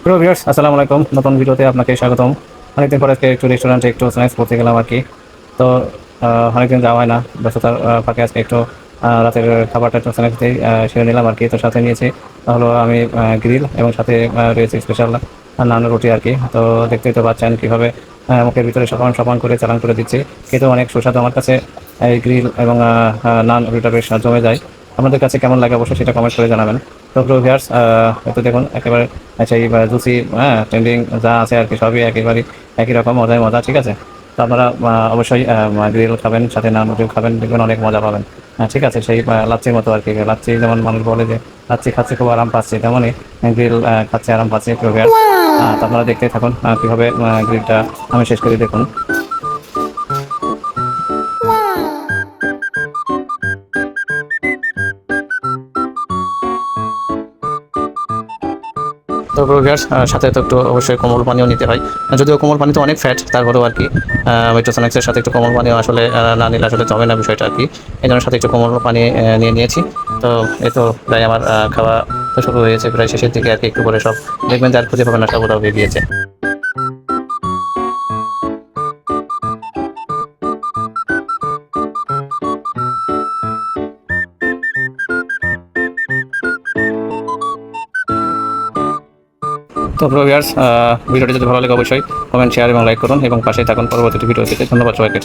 প্রিয় ভিউয়ার্স, আসসালামু আলাইকুম। নতুন ভিডিওতে আপনাকে স্বাগতম। অনেকদিন পরে আজকে একটু রেস্টুরেন্টে একটু স্ন্যাক্স করতে গেলাম আর কি। তো অনেকদিন যাওয়া হয় না, ব্যস্ততার ফাঁকে আজকে একটু রাতের খাবারটা একটু স্ন্যাক্স দিয়ে সেরে নিলাম আর কি। তো সাথে নিয়েছি হলো আমি গ্রিল এবং সাথে রয়েছে স্পেশাল নান রুটি আর কি। তো দেখতেই তো পাচ্ছেন কীভাবে মুখের ভিতরে সপান সপান করে চালান করে দিচ্ছি। খেতেও অনেক সুস্বাদু আমার কাছে এই গ্রিল এবং নান রুটিটা বেশ জমে যায়। আপনাদের কাছে কেমন লাগে অবশ্যই সেটা কমেন্ট করে জানাবেন। তো প্রিয় ভিউয়ার্স, একটু দেখুন একেবারে সেই জুসি, হ্যাঁ, ট্রেন্ডিং যা আছে আর কি সবই একেবারে একই রকম মজায় মজা, ঠিক আছে। তো আপনারা অবশ্যই গ্রিল খাবেন, সাথে নান রুটিও খাবেন, দেখবেন অনেক মজা পাবেন। ঠিক আছে, সেই লাচ্ছির মতো আর কি। লাচ্ছি যেমন মানুষ বলে যে লাচ্ছি খাচ্ছে খুব আরাম পাচ্ছে, তেমনই গ্রিল খাচ্ছে আরাম পাচ্ছে প্রিয় ভিউয়ার্স। তো আপনারা দেখতেই থাকুন কীভাবে গ্রিলটা আমি শেষ করে দেখুন। তো ভিউয়ার্স, সাথে তো একটু অবশ্যই কোমল পানীয় নিতে হয়। যদিও কোমল পানিতে অনেক ফ্যাট, তারপরেও আর কি একটু স্ন্যাক্সের সাথে একটু কোমল পানীয় আসলে না নিলে আসলে জমে না বিষয়টা আর কি। এই জন্য সাথে একটু কোমল পানি নিয়ে নিয়েছি। তো এই তো প্রায় আমার খাওয়া তো শুরু হয়েছে, প্রায় শেষের দিকে আর কি। একটু করে সব দেখবেন যে আর খুঁজে পাবেন না, সব ওরাও বেরিয়েছে। তো ভিউয়ার্স, ভিডিওটি যদি ভালো লাগে অবশ্যই কমেন্ট, শেয়ার এবং লাইক করুন এবং পাশে থাকুন পরবর্তী ভিডিও পেতে। ধন্যবাদ সবাইকে।